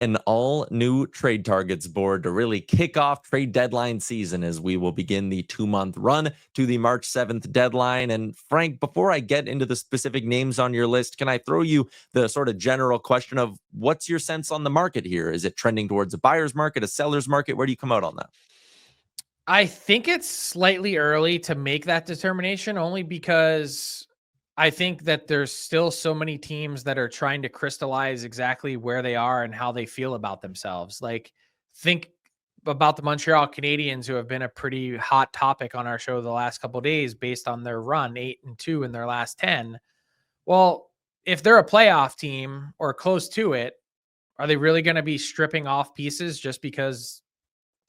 An all new trade targets board to really kick off trade deadline season as we will begin the 2 month run to the March 7th deadline. And Frank, before I get into the specific names on your list, can I throw you the sort of general question of what's your sense on the market here? Is it trending towards a buyer's market, a seller's market? Where do you come out on that? I think it's slightly early to make that determination only because I think that there's still so many teams that are trying to crystallize exactly where they are and how they feel about themselves. Like, think about the Montreal Canadiens, who have been a pretty hot topic on our show the last couple of days based on their run 8-2 in their last 10. Well, if they're a playoff team or close to it, are they really going to be stripping off pieces just because?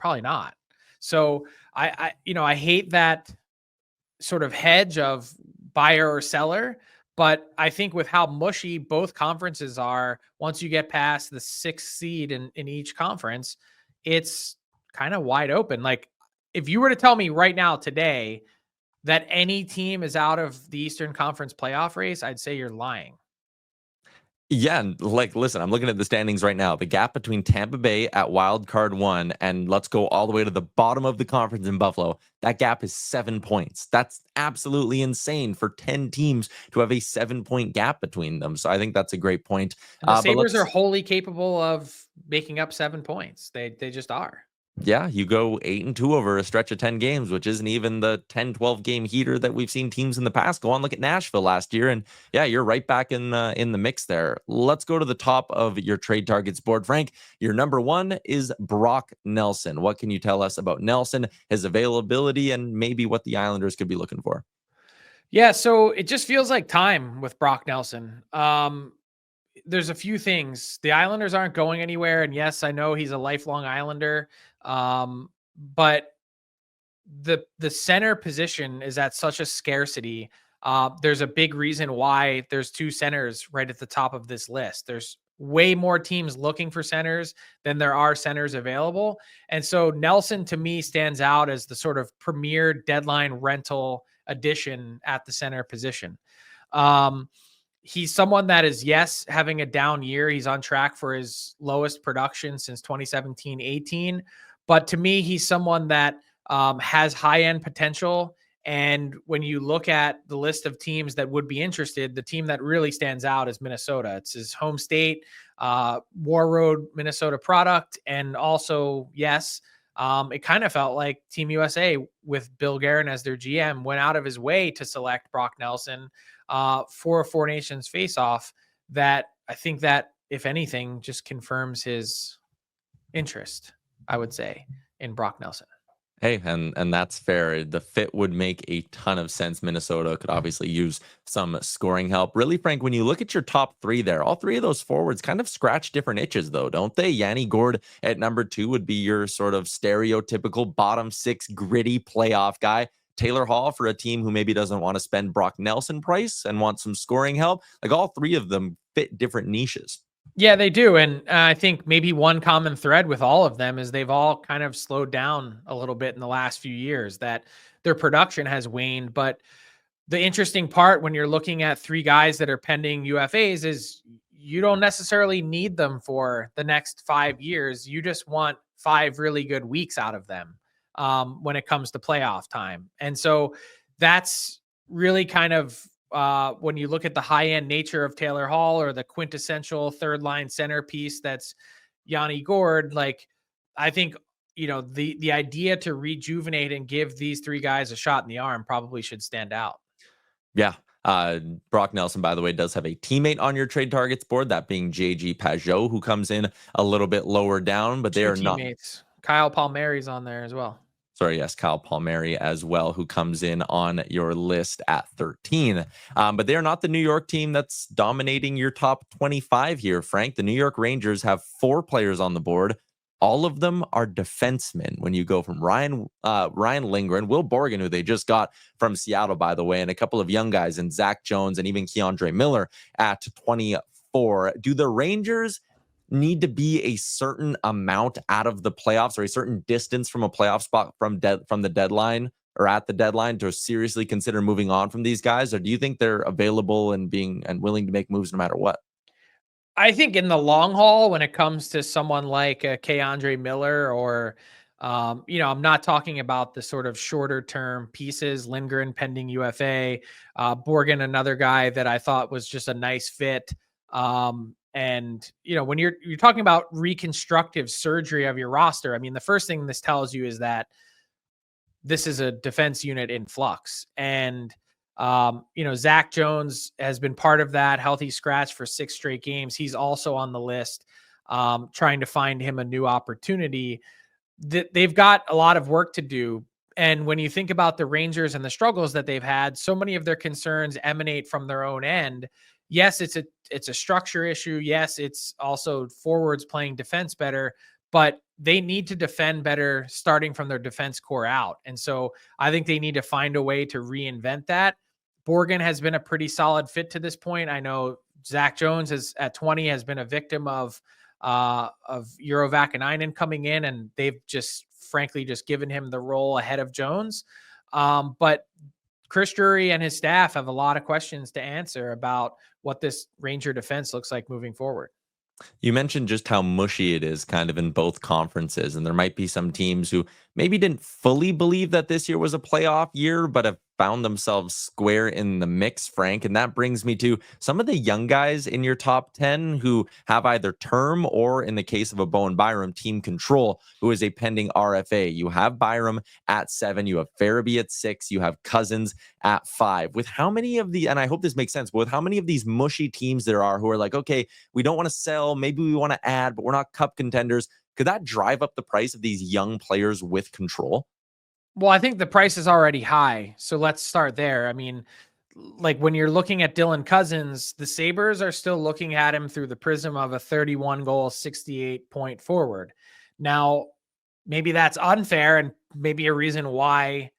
Probably not. So I hate that sort of hedge of buyer or seller, but I think with how mushy both conferences are, once you get past the sixth seed in each conference, it's kind of wide open. Like, if you were to tell me right now today that any team is out of the Eastern Conference playoff race, I'd say you're lying. Yeah, and like, listen, I'm looking at the standings right now. The gap between Tampa Bay at wild card one and let's go all the way to the bottom of the conference in Buffalo. That gap is 7 points. That's absolutely insane for 10 teams to have a 7 point gap between them. So I think that's a great point. And the But Sabres are let's wholly capable of making up 7 points. They just are. Yeah, you go 8-2 over a stretch of 10 games, which isn't even the 10-12 game heater that we've seen teams in the past go on. Look at Nashville last year. And yeah, you're right back in the mix there. Let's go to the top of your trade targets board. Frank, your number one is Brock Nelson. What can you tell us about Nelson, his availability, and maybe what the Islanders could be looking for? Yeah, so it just feels like time with Brock Nelson. There's a few things. The Islanders aren't going anywhere, and yes, I know he's a lifelong Islander. But the center position is at such a scarcity. There's a big reason why there's two centers right at the top of this list. There's way more teams looking for centers than there are centers available. And so Nelson to me stands out as the sort of premier deadline rental addition at the center position. Um, he's someone that is, yes, having a down year. He's on track for his lowest production since 2017-18. But to me, he's someone that has high end potential. And when you look at the list of teams that would be interested, the team that really stands out is Minnesota. It's his home state, War Road, Minnesota product. And also, yes, it kind of felt like Team USA with Bill Guerin as their GM went out of his way to select Brock Nelson for a Four Nations face-off. That I think that, if anything, just confirms his interest, I would say, in Brock Nelson. Hey, and that's fair. The fit would make a ton of sense. Minnesota could obviously use some scoring help. Really, Frank, when you look at your top three there, all three of those forwards kind of scratch different itches, though, don't they? Yanni Gord at number two would be your sort of stereotypical bottom six gritty playoff guy. Taylor Hall for a team who maybe doesn't want to spend Brock Nelson price and wants some scoring help. Like, all three of them fit different niches. Yeah, they do. And I think maybe one common thread with all of them is they've all kind of slowed down a little bit in the last few years, that their production has waned. But the interesting part when you're looking at three guys that are pending UFAs is you don't necessarily need them for the next 5 years. You just want 5 really good weeks out of them when it comes to playoff time. And so that's really kind of when you look at the high end nature of Taylor Hall or the quintessential third line centerpiece that's Yanni Gord. Like, I think, the idea to rejuvenate and give these three guys a shot in the arm probably should stand out. Yeah. Brock Nelson, by the way, does have a teammate on your trade targets board, that being JG Pajot, who comes in a little bit lower down, but they Two are not. teammates. Kyle Palmieri's on there as well. Sorry, yes, Kyle Palmieri as well, who comes in on your list at 13. But they are not the New York team that's dominating your top 25 here, Frank. The New York Rangers have four players on the board. All of them are defensemen. When you go from Ryan Lindgren, Will Borgen, who they just got from Seattle, by the way, and a couple of young guys, and Zach Jones and even Keandre Miller at 24. Do the Rangers need to be a certain amount out of the playoffs or a certain distance from a playoff spot from the deadline or at the deadline to seriously consider moving on from these guys? Or do you think they're available and willing to make moves no matter what? I think in the long haul, when it comes to someone like Keandre Miller or, I'm not talking about the sort of shorter term pieces, Lindgren pending UFA, Borgen, another guy that I thought was just a nice fit. And when you're talking about reconstructive surgery of your roster, I mean, the first thing this tells you is that this is a defense unit in flux. And Zach Jones has been part of that healthy scratch for 6 straight games. He's also on the list, trying to find him a new opportunity. They've got a lot of work to do. And when you think about the Rangers and the struggles that they've had, so many of their concerns emanate from their own end. Yes, it's a structure issue. Yes, it's also forwards playing defense better, but they need to defend better starting from their defense core out. And so I think they need to find a way to reinvent that. Borgen has been a pretty solid fit to this point. I know Zach Jones at 20 has been a victim of Euro Vakanainen coming in, and they've just frankly just given him the role ahead of Jones. But Chris Drury and his staff have a lot of questions to answer about what this Ranger defense looks like moving forward. You mentioned just how mushy it is kind of in both conferences, and there might be some teams who maybe didn't fully believe that this year was a playoff year, but have found themselves square in the mix, Frank. And that brings me to some of the young guys in your top 10 who have either term or, in the case of a Bowen Byram, team control, who is a pending RFA. You have Byram at 7, you have Farabee at 6, you have Cousins at 5. With how many of the, and I hope this makes sense, but with how many of these mushy teams there are who are like, okay, we don't want to sell, maybe we want to add, but we're not cup contenders. Could that drive up the price of these young players with control? Well, I think the price is already high. So let's start there. I mean, like when you're looking at Dylan Cousins, the Sabres are still looking at him through the prism of a 31 goal, 68 point forward. Now, maybe that's unfair, and maybe a reason why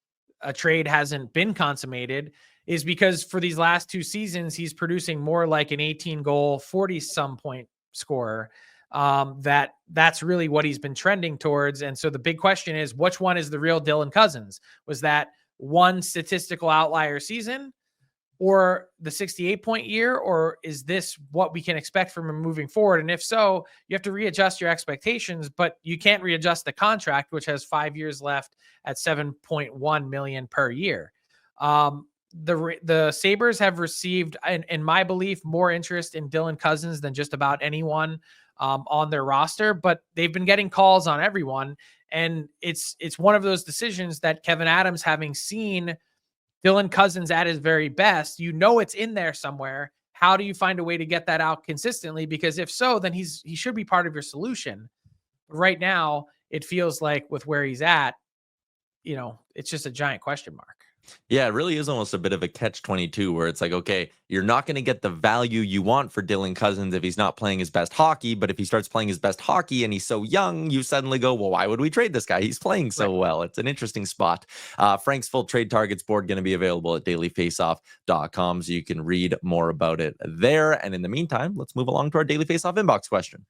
a trade hasn't been consummated is because for these last 2 seasons, he's producing more like an 18 goal, 40 some point scorer. That's really what he's been trending towards. And so the big question is, which one is the real Dylan Cousins? Was that one statistical outlier season or the 68 point year, or is this what we can expect from him moving forward? And if so, you have to readjust your expectations, but you can't readjust the contract, which has 5 years left at $7.1 million per year. The Sabres have received, in my belief, more interest in Dylan Cousins than just about anyone on their roster, but they've been getting calls on everyone. And it's one of those decisions that Kevin Adams, having seen Dylan Cousins at his very best, it's in there somewhere. How do you find a way to get that out consistently? Because if so, then he should be part of your solution. Right now, it feels like with where he's at, it's just a giant question mark. Yeah, it really is almost a bit of a catch-22 where it's like, okay, you're not going to get the value you want for Dylan Cousins if he's not playing his best hockey. But if he starts playing his best hockey and he's so young, you suddenly go, well, why would we trade this guy? He's playing so well. It's an interesting spot. Frank's full trade targets board going to be available at dailyfaceoff.com, so you can read more about it there. And in the meantime, let's move along to our Daily Faceoff inbox question.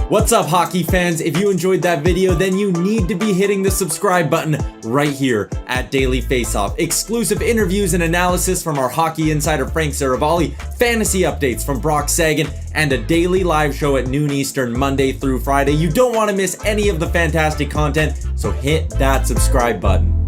What's up, hockey fans? If you enjoyed that video, then you need to be hitting the subscribe button right here at Daily Faceoff. Exclusive interviews and analysis from our hockey insider Frank Seravalli, fantasy updates from Brock Sagan, and a daily live show at noon Eastern, Monday through Friday. You don't want to miss any of the fantastic content, so hit that subscribe button.